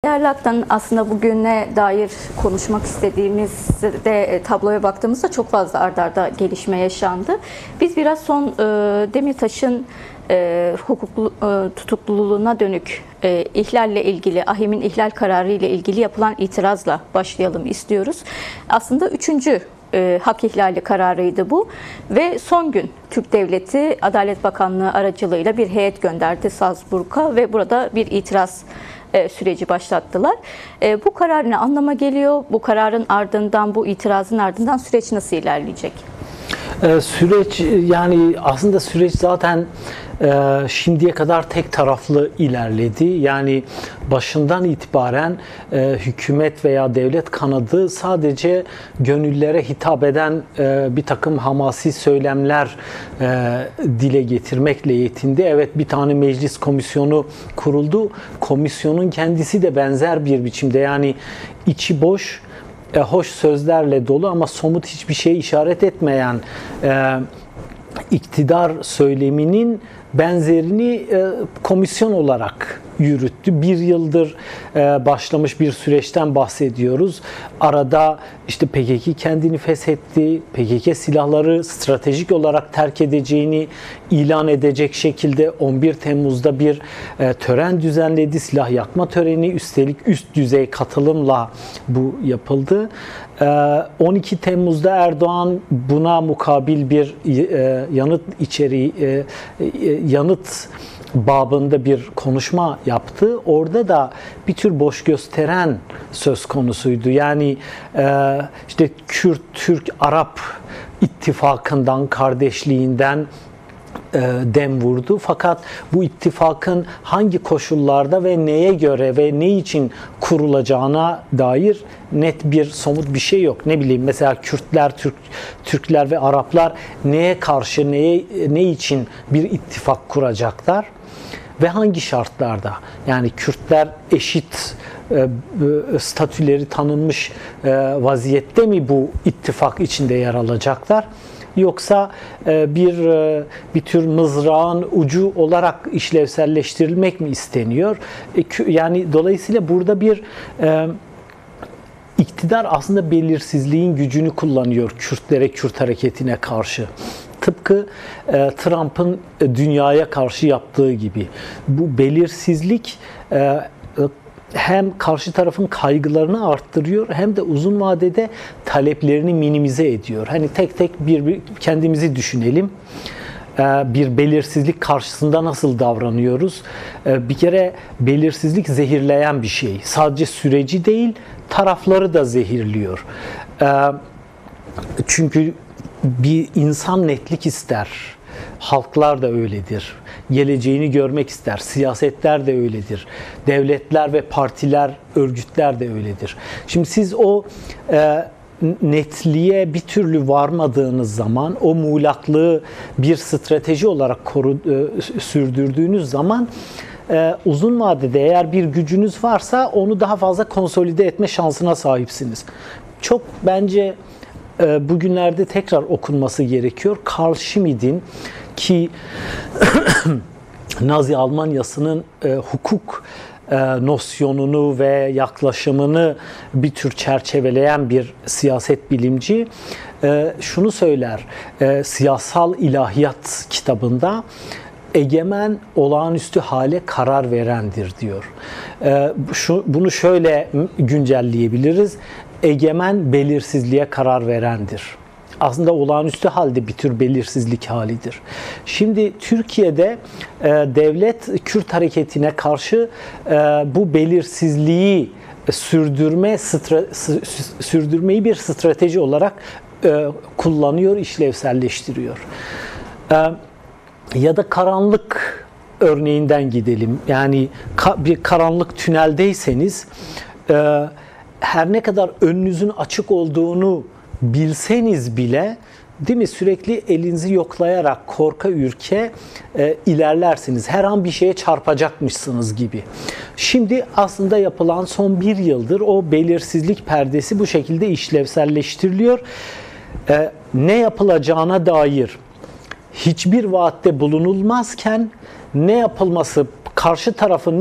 Değerli Aktan, aslında bugüne dair konuşmak istediğimizde tabloya baktığımızda çok fazla art arda gelişme yaşandı. Biz biraz son Demirtaş'ın hukuk tutukluluğuna dönük ihlalle ilgili, AİHM'in ihlal kararı ile ilgili yapılan itirazla başlayalım istiyoruz. Aslında üçüncü hak ihlali kararıydı bu ve son gün Türk Devleti Adalet Bakanlığı aracılığıyla bir heyet gönderdi Salzburg'a ve burada bir itiraz süreci başlattılar. Bu karar ne anlama geliyor? Bu kararın ardından, bu itirazın ardından süreç nasıl ilerleyecek? Süreç, yani aslında süreç zaten şimdiye kadar tek taraflı ilerledi. Yani başından itibaren hükümet veya devlet kanadı sadece gönüllere hitap eden bir takım hamasi söylemler dile getirmekle yetindi. Evet, bir tane meclis komisyonu kuruldu. Komisyonun kendisi de benzer bir biçimde, yani içi boş, hoş sözlerle dolu ama somut hiçbir şeye işaret etmeyen iktidar söyleminin benzerini komisyon olarak yürüttü. Bir yıldır başlamış bir süreçten bahsediyoruz. Arada işte PKK kendini feshetti. PKK silahları stratejik olarak terk edeceğini ilan edecek şekilde 11 Temmuz'da bir tören düzenledi. Silah yakma töreni, üstelik üst düzey katılımla bu yapıldı. 12 Temmuz'da Erdoğan buna mukabil bir yanıt babında bir konuşma yaptı. Orada da bir tür boş gösteren söz konusuydu. Yani işte Kürt, Türk, Arap ittifakından, kardeşliğinden dem vurdu. Fakat bu ittifakın hangi koşullarda ve neye göre ve ne için kurulacağına dair net bir somut bir şey yok. Ne bileyim, mesela Kürtler, Türkler ve Araplar neye karşı, ne için bir ittifak kuracaklar ve hangi şartlarda? Yani Kürtler eşit statüleri tanınmış vaziyette mi bu ittifak içinde yer alacaklar? Yoksa bir tür mızrağın ucu olarak işlevselleştirilmek mi isteniyor? Yani dolayısıyla burada bir iktidar aslında belirsizliğin gücünü kullanıyor Kürtlere, Kürt hareketine karşı. Tıpkı Trump'ın dünyaya karşı yaptığı gibi. Bu belirsizlik hem karşı tarafın kaygılarını arttırıyor hem de uzun vadede taleplerini minimize ediyor. Hani tek tek kendimizi düşünelim. Bir belirsizlik karşısında nasıl davranıyoruz? Bir kere belirsizlik zehirleyen bir şey. Sadece süreci değil, tarafları da zehirliyor. Çünkü bir insan netlik ister. Halklar da öyledir. Geleceğini görmek ister. Siyasetler de öyledir. Devletler ve partiler, örgütler de öyledir. Şimdi siz o netliğe bir türlü varmadığınız zaman, o muğlaklığı bir strateji olarak sürdürdüğünüz zaman uzun vadede eğer bir gücünüz varsa onu daha fazla konsolide etme şansına sahipsiniz. Çok bence bugünlerde tekrar okunması gerekiyor. Carl Schmitt'in, ki Nazi Almanyası'nın hukuk nosyonunu ve yaklaşımını bir tür çerçeveleyen bir siyaset bilimci, şunu söyler Siyasal İlahiyat kitabında: egemen olağanüstü hale karar verendir diyor. Bunu şöyle güncelleyebiliriz: egemen belirsizliğe karar verendir. Aslında olağanüstü halde bir tür belirsizlik halidir. Şimdi Türkiye'de devlet Kürt hareketine karşı bu belirsizliği sürdürmeyi bir strateji olarak kullanıyor, işlevselleştiriyor. Ya da karanlık örneğinden gidelim. Yani bir karanlık tüneldeyseniz, her ne kadar önünüzün açık olduğunu bilseniz bile, değil mi, sürekli elinizi yoklayarak korka ürke ilerlersiniz. Her an bir şeye çarpacakmışsınız gibi. Şimdi aslında yapılan son bir yıldır o belirsizlik perdesi bu şekilde işlevselleştiriliyor. Ne yapılacağına dair hiçbir vaatte bulunulmazken ne yapılması karşı tarafın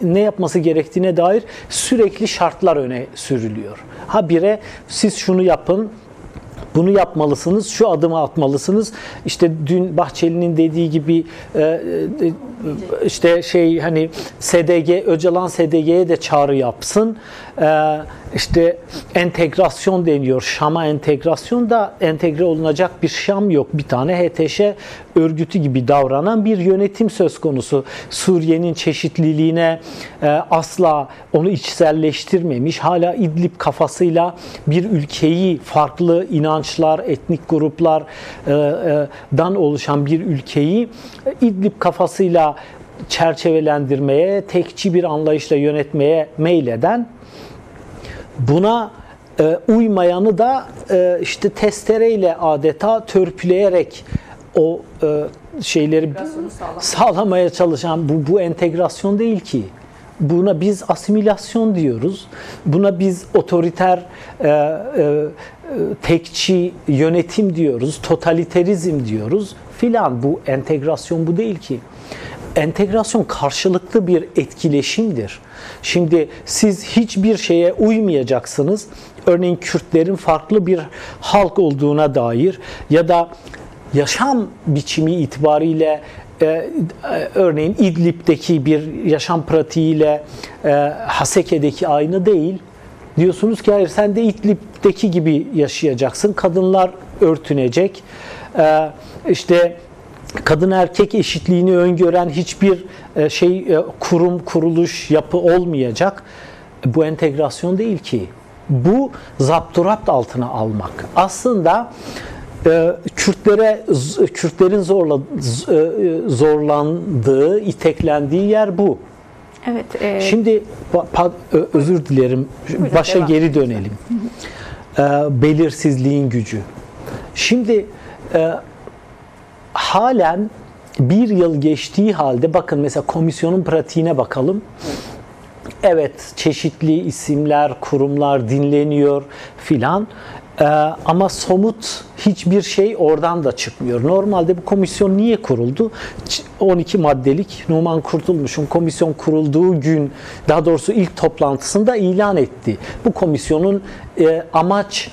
ne yapması gerektiğine dair sürekli şartlar öne sürülüyor. Habire siz şunu yapın, bunu yapmalısınız, şu adımı atmalısınız. İşte dün Bahçeli'nin dediği gibi işte hani Öcalan SDG'ye de çağrı yapsın. İşte entegrasyon deniyor. Şam'a entegrasyon da entegre olunacak bir Şam yok. Bir tane HTŞ örgütü gibi davranan bir yönetim söz konusu. Suriye'nin çeşitliliğine asla onu içselleştirmemiş. Hala İdlib kafasıyla bir ülkeyi farklı inançlar, etnik gruplardan oluşan bir ülkeyi İdlib kafasıyla çerçevelendirmeye, tekçi bir anlayışla yönetmeye meyleden, buna uymayanı da işte testereyle adeta törpüleyerek o şeyleri sağlamaya çalışan bu entegrasyon değil ki. Buna biz asimilasyon diyoruz. Buna biz otoriter tekçi yönetim diyoruz, totaliterizm diyoruz filan. Bu entegrasyon bu değil ki. Entegrasyon karşılıklı bir etkileşimdir. Şimdi siz hiçbir şeye uymayacaksınız. Örneğin Kürtlerin farklı bir halk olduğuna dair ya da yaşam biçimi itibariyle örneğin İdlib'deki bir yaşam pratiğiyle Haseke'deki aynı değil. Diyorsunuz ki hayır, sen de İdlib'deki gibi yaşayacaksın. Kadınlar örtünecek. İşte kadın erkek eşitliğini öngören hiçbir kurum, kuruluş, yapı olmayacak. Bu entegrasyon değil ki. Bu zapturapt altına almak. Aslında Kürtlerin zorlandığı, iteklendiği yer bu. Evet. Şimdi özür dilerim. Başa geri dönelim. Belirsizliğin gücü. Şimdi halen bir yıl geçtiği halde bakın mesela komisyonun pratiğine bakalım. Evet, çeşitli isimler, kurumlar dinleniyor filan. Ama somut hiçbir şey oradan da çıkmıyor. Normalde bu komisyon niye kuruldu? 12 maddelik Numan Kurtulmuş'un komisyon kurulduğu gün, daha doğrusu ilk toplantısında ilan etti. Bu komisyonun amaç,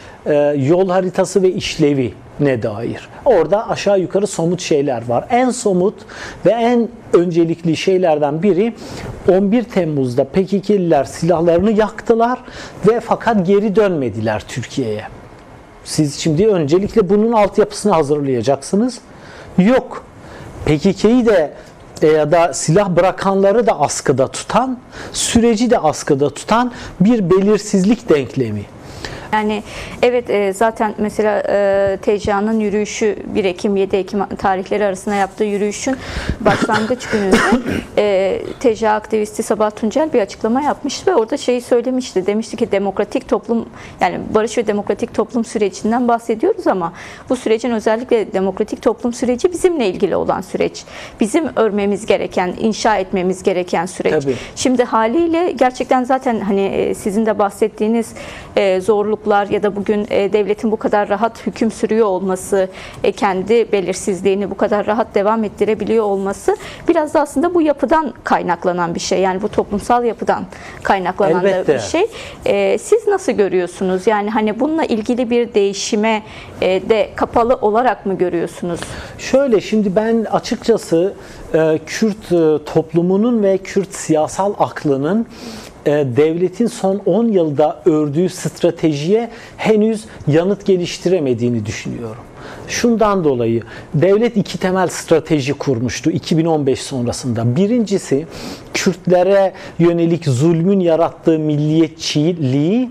yol haritası ve işlevi ne dair. Orada aşağı yukarı somut şeyler var. En somut ve en öncelikli şeylerden biri 11 Temmuz'da PKK'liler silahlarını yaktılar ve fakat geri dönmediler Türkiye'ye. Siz şimdi öncelikle bunun altyapısını hazırlayacaksınız. Yok. PKK'yı de ya da silah bırakanları da askıda tutan, süreci de askıda tutan bir belirsizlik denklemi. Yani evet, zaten mesela TCA'nın yürüyüşü 1 Ekim 7 Ekim tarihleri arasında yaptığı yürüyüşün başlangıç gününde TCA aktivisti Sabah Tuncel bir açıklama yapmıştı ve orada söylemişti. Demişti ki demokratik toplum, yani barış ve demokratik toplum sürecinden bahsediyoruz ama bu sürecin özellikle demokratik toplum süreci bizimle ilgili olan süreç. Bizim örmemiz gereken, inşa etmemiz gereken süreç. Tabii. Şimdi haliyle gerçekten zaten hani sizin de bahsettiğiniz zorluk ya da bugün devletin bu kadar rahat hüküm sürüyor olması, kendi belirsizliğini bu kadar rahat devam ettirebiliyor olması biraz da aslında bu yapıdan kaynaklanan bir şey. Yani bu toplumsal yapıdan kaynaklanan da bir şey. Siz nasıl görüyorsunuz? Yani hani bununla ilgili bir değişime de kapalı olarak mı görüyorsunuz? Şöyle, şimdi ben açıkçası Kürt toplumunun ve Kürt siyasal aklının devletin son 10 yılda ördüğü stratejiye henüz yanıt geliştiremediğini düşünüyorum. Şundan dolayı devlet 2 temel strateji kurmuştu 2015 sonrasında. Birincisi, Kürtlere yönelik zulmün yarattığı milliyetçiliği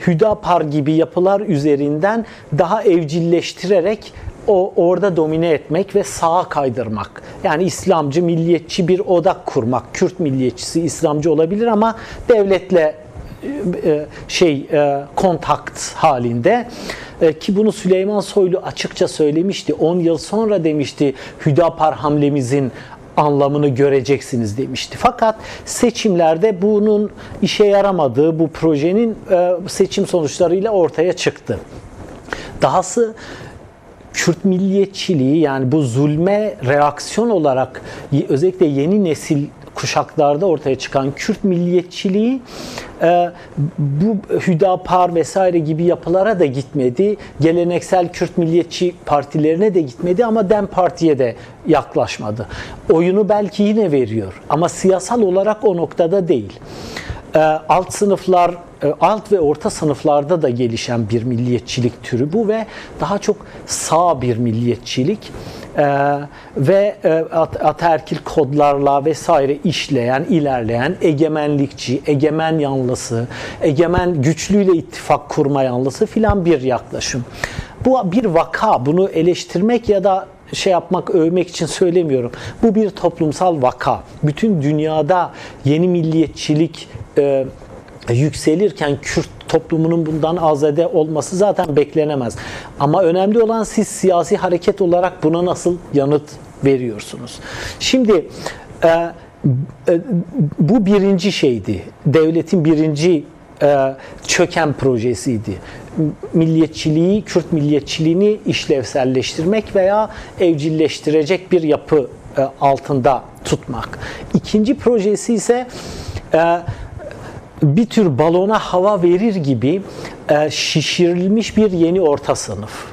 Hüdapar gibi yapılar üzerinden daha evcilleştirerek orada domine etmek ve sağa kaydırmak. Yani İslamcı, milliyetçi bir odak kurmak. Kürt milliyetçisi İslamcı olabilir ama devletle kontakt halinde. Ki bunu Süleyman Soylu açıkça söylemişti. 10 yıl sonra demişti, Hüdapar hamlemizin anlamını göreceksiniz demişti. Fakat seçimlerde bunun işe yaramadığı, bu projenin seçim sonuçlarıyla ortaya çıktı. Dahası Kürt milliyetçiliği, yani bu zulme reaksiyon olarak özellikle yeni nesil kuşaklarda ortaya çıkan Kürt milliyetçiliği bu Hüdapar vesaire gibi yapılara da gitmedi. Geleneksel Kürt milliyetçi partilerine de gitmedi ama DEM Parti'ye de yaklaşmadı. Oyunu belki yine veriyor ama siyasal olarak o noktada değil. Alt sınıflar, alt ve orta sınıflarda da gelişen bir milliyetçilik türü bu ve daha çok sağ bir milliyetçilik ve ataerkil kodlarla vesaire işleyen, ilerleyen, egemenlikçi, egemen yanlısı, egemen güçlüyle ittifak kurma yanlısı filan bir yaklaşım. Bu bir vaka, bunu eleştirmek ya da şey yapmak, övmek için söylemiyorum. Bu bir toplumsal vaka. Bütün dünyada yeni milliyetçilik yükselirken Kürt toplumunun bundan azade olması zaten beklenemez. Ama önemli olan siz siyasi hareket olarak buna nasıl yanıt veriyorsunuz? Şimdi bu birinci şeydi. Devletin birinci çöken projesiydi. Milliyetçiliği, Kürt milliyetçiliğini işlevselleştirmek veya evcilleştirecek bir yapı altında tutmak. İkinci projesi ise bir tür balona hava verir gibi şişirilmiş bir yeni orta sınıf.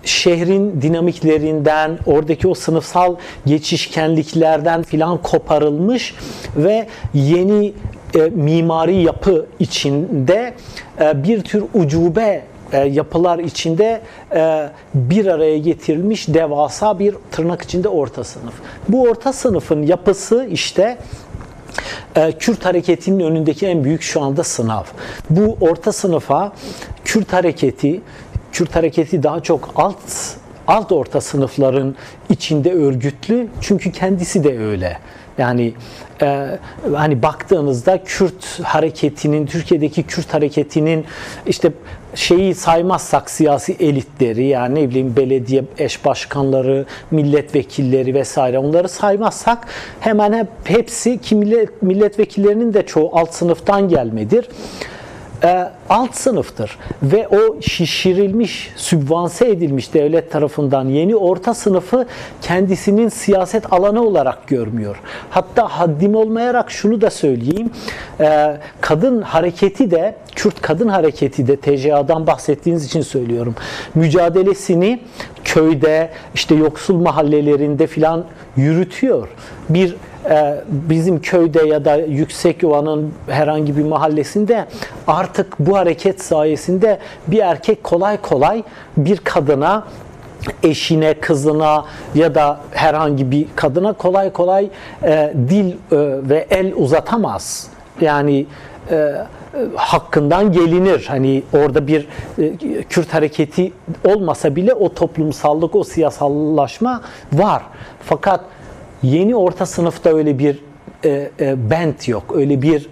Şehrin dinamiklerinden, oradaki o sınıfsal geçişkenliklerden filan koparılmış ve yeni mimari yapı içinde bir tür ucube yapılar içinde bir araya getirilmiş devasa bir tırnak içinde orta sınıf. Bu orta sınıfın yapısı işte Kürt hareketinin önündeki en büyük şu anda sınav. Bu orta sınıfa Kürt hareketi daha çok alt orta sınıfların içinde örgütlü, çünkü kendisi de öyle. Yani hani baktığınızda Kürt hareketinin, Türkiye'deki Kürt hareketinin işte şeyi saymazsak siyasi elitleri, yani ne bileyim belediye eş başkanları, milletvekilleri vesaire, onları saymazsak hemen hepsi, ki milletvekillerinin de çoğu alt sınıftan gelmedir. Alt sınıftır ve o şişirilmiş, sübvanse edilmiş devlet tarafından yeni orta sınıfı kendisinin siyaset alanı olarak görmüyor. Hatta haddim olmayarak şunu da söyleyeyim, kadın hareketi de, Kürt kadın hareketi de, TCA'dan bahsettiğiniz için söylüyorum, mücadelesini köyde, işte yoksul mahallelerinde filan yürütüyor. Bizim köyde ya da Yüksekova'nın herhangi bir mahallesinde artık bu hareket sayesinde bir erkek kolay kolay bir kadına, eşine, kızına ya da herhangi bir kadına kolay kolay dil ve el uzatamaz. Yani hakkından gelinir. Hani orada bir Kürt hareketi olmasa bile o toplumsallık, o siyasallaşma var. Fakat yeni orta sınıfta öyle bir bent yok, öyle bir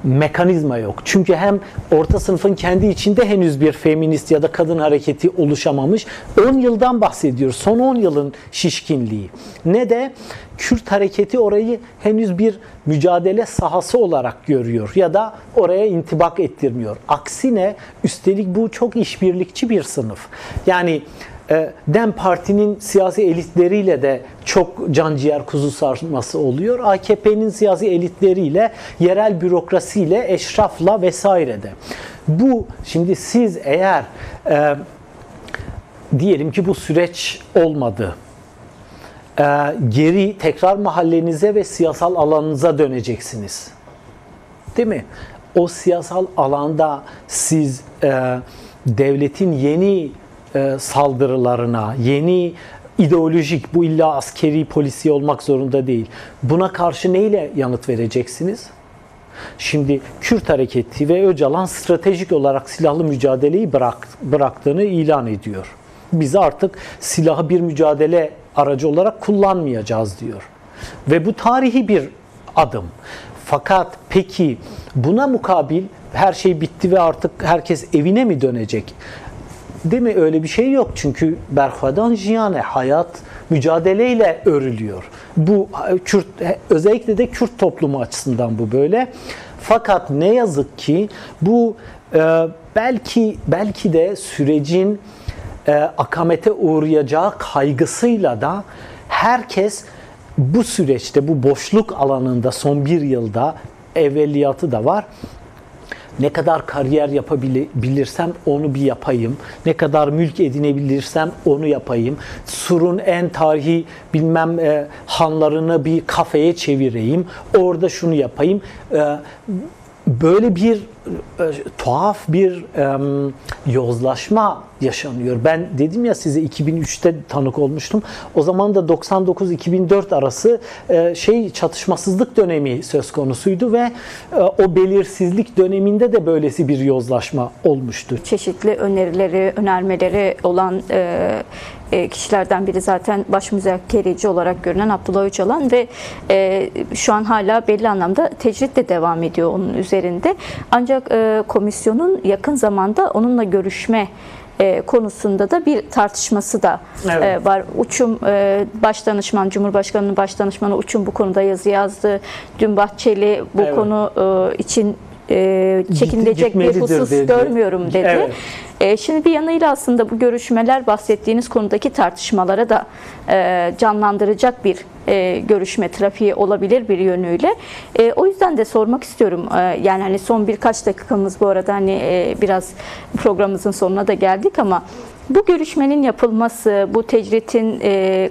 mekanizma yok. Çünkü hem orta sınıfın kendi içinde henüz bir feminist ya da kadın hareketi oluşamamış. 10 yıldan bahsediyoruz. Son 10 yılın şişkinliği. Ne de Kürt hareketi orayı henüz bir mücadele sahası olarak görüyor ya da oraya intibak ettirmiyor. Aksine üstelik bu çok işbirlikçi bir sınıf. Yani DEM Parti'nin siyasi elitleriyle de çok canciğer kuzu sarması oluyor. AKP'nin siyasi elitleriyle, yerel bürokrasiyle, eşrafla vesaire de. Bu, şimdi siz eğer diyelim ki bu süreç olmadı, geri tekrar mahallenize ve siyasal alanınıza döneceksiniz. Değil mi? O siyasal alanda siz devletin yeni saldırılarına, yeni ideolojik, bu illa askeri, polisi olmak zorunda değil, buna karşı neyle yanıt vereceksiniz? Şimdi Kürt hareketi ve Öcalan stratejik olarak silahlı mücadeleyi bıraktığını ilan ediyor. Biz artık silahı bir mücadele aracı olarak kullanmayacağız diyor. Ve bu tarihi bir adım. Fakat peki buna mukabil her şey bitti ve artık herkes evine mi dönecek? Değil mi? Öyle bir şey yok. Çünkü berhadan jiyane, hayat mücadeleyle örülüyor. Bu Kürt, özellikle de Kürt toplumu açısından bu böyle. Fakat ne yazık ki bu belki de sürecin akamete uğrayacağı kaygısıyla da herkes bu süreçte, bu boşluk alanında son bir yılda evveliyatı da var. Ne kadar kariyer yapabilirsem onu bir yapayım. Ne kadar mülk edinebilirsem onu yapayım. Sur'un en tarihi bilmem hanlarını bir kafeye çevireyim. Orada şunu yapayım. Böyle bir tuhaf bir yozlaşma yaşanıyor. Ben dedim ya size 2003'te tanık olmuştum. O zaman da 99-2004 arası çatışmasızlık dönemi söz konusuydu ve o belirsizlik döneminde de böylesi bir yozlaşma olmuştu. Çeşitli önerileri, önermeleri olan kişilerden biri zaten baş müzakereci olarak görünen Abdullah Öcalan ve şu an hala belli anlamda tecrit de devam ediyor onun üzerinde. Ancak komisyonun yakın zamanda onunla görüşme konusunda da bir tartışması da var. Uçum Başdanışman, Cumhurbaşkanı'nın Başdanışmanı Uçum bu konuda yazı yazdı. Dün Bahçeli bu konu için çekinilecek bir husus dedi. Görmüyorum dedi. Şimdi bir yanıyla aslında bu görüşmeler bahsettiğiniz konudaki tartışmalara da canlandıracak bir görüşme trafiği olabilir bir yönüyle. O yüzden de sormak istiyorum. Yani hani son birkaç dakikamız bu arada hani biraz programımızın sonuna da geldik ama bu görüşmenin yapılması, bu tecritin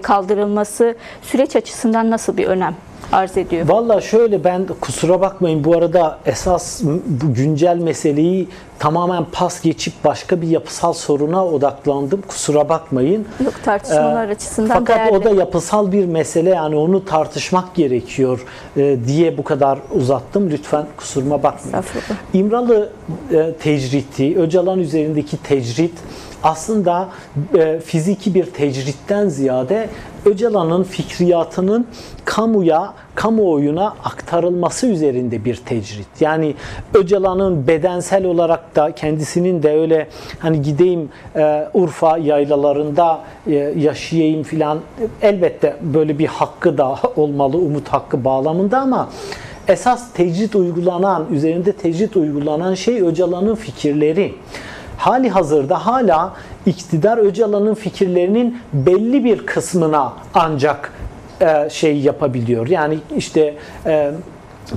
kaldırılması süreç açısından nasıl bir önem arz ediyor? Vallahi şöyle, ben kusura bakmayın bu arada esas bu güncel meseleyi tamamen pas geçip başka bir yapısal soruna odaklandım. Kusura bakmayın. Yok, tartışmalar açısından fakat değerli. o da yapısal bir mesele, yani onu tartışmak gerekiyor diye bu kadar uzattım. Lütfen kusuruma bakmayın. İmralı tecriti, Öcalan üzerindeki tecrit aslında fiziki bir tecritten ziyade Öcalan'ın fikriyatının kamuoyuna aktarılması üzerinde bir tecrit. Yani Öcalan'ın bedensel olarak da kendisinin de öyle hani gideyim Urfa yaylalarında yaşayayım filan, elbette böyle bir hakkı da olmalı, umut hakkı bağlamında, ama esas üzerinde tecrit uygulanan şey Öcalan'ın fikirleri. Hali hazırda hala iktidar Öcalan'ın fikirlerinin belli bir kısmına ancak yapabiliyor. Yani işte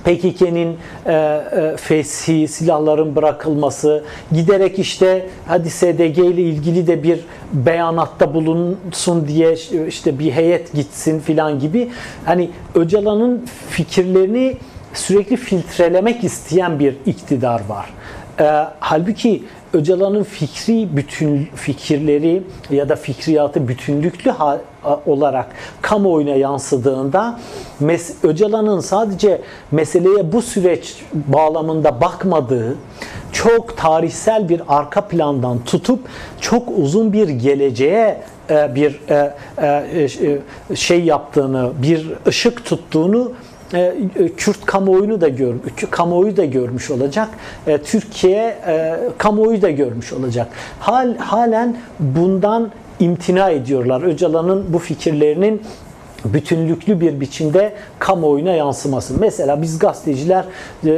PKK'nin feshi, silahların bırakılması, giderek işte hadi SDG ile ilgili de bir beyanatta bulunsun diye işte bir heyet gitsin filan gibi, hani Öcalan'ın fikirlerini sürekli filtrelemek isteyen bir iktidar var. Halbuki Öcalan'ın fikirleri ya da fikriyatı bütünlüklü olarak kamuoyuna yansıdığında Öcalan'ın sadece meseleye bu süreç bağlamında bakmadığı, çok tarihsel bir arka plandan tutup çok uzun bir geleceğe bir yaptığını, bir ışık tuttuğunu Kürt kamuoyu da görmüş olacak. Türkiye kamuoyu da görmüş olacak. Halen bundan imtina ediyorlar. Öcalan'ın bu fikirlerinin bütünlüklü bir biçimde kamuoyuna yansıması. Mesela biz gazeteciler,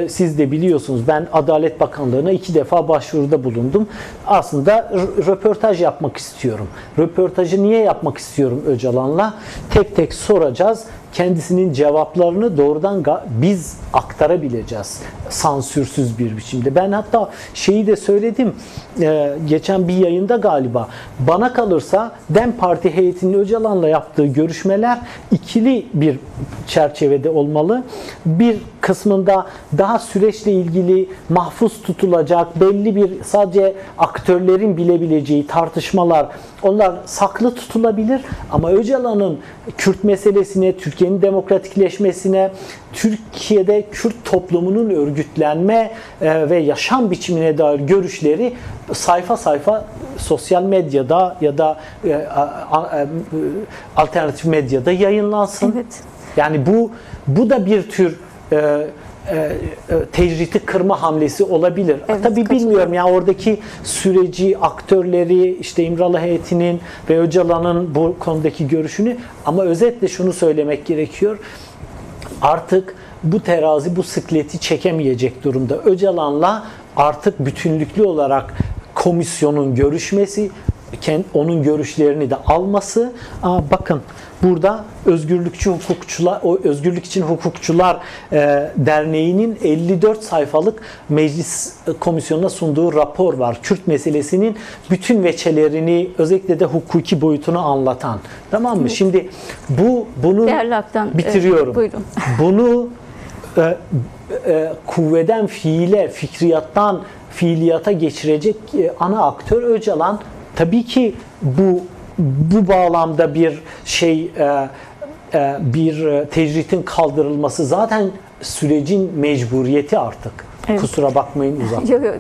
siz de biliyorsunuz, ben Adalet Bakanlığı'na 2 defa başvuruda bulundum. Aslında röportaj yapmak istiyorum. Röportajı niye yapmak istiyorum Öcalan'la? Tek tek soracağız. Kendisinin cevaplarını doğrudan biz aktarabileceğiz. Sansürsüz bir biçimde. Ben hatta şeyi de söyledim. Geçen bir yayında galiba. Bana kalırsa DEM Parti heyetinin Öcalan'la yaptığı görüşmeler ikili bir çerçevede olmalı. Bir kısmında daha süreçle ilgili mahfuz tutulacak belli bir sadece aktörlerin bilebileceği tartışmalar, onlar saklı tutulabilir, ama Öcalan'ın Kürt meselesine, Türkiye'nin demokratikleşmesine, Türkiye'de Kürt toplumunun örgütlenme ve yaşam biçimine dair görüşleri sayfa sayfa sosyal medyada ya da alternatif medyada yayınlansın. Evet. Yani bu da bir tür tecriti kırma hamlesi olabilir. Evet, tabii bilmiyorum ya, oradaki süreci, aktörleri, işte İmralı heyetinin ve Öcalan'ın bu konudaki görüşünü, ama özetle şunu söylemek gerekiyor. Artık bu terazi bu sikleti çekemeyecek durumda. Öcalan'la artık bütünlüklü olarak komisyonun görüşmesi, onun görüşlerini de alması. Bakın burada Özgürlük için Hukukçular Derneği'nin 54 sayfalık meclis komisyonuna sunduğu rapor var. Kürt meselesinin bütün veçelerini, özellikle de hukuki boyutunu anlatan. Tamam mı? Evet. Şimdi bunu bitiriyorum. Buyurun. Bunu kuvveden fiile, fikriyattan fiiliyata geçirecek ana aktör Öcalan. Tabii ki bu bağlamda bir tecritin kaldırılması zaten sürecin mecburiyeti artık. Evet. Kusura bakmayın, uzak. Yok, yok.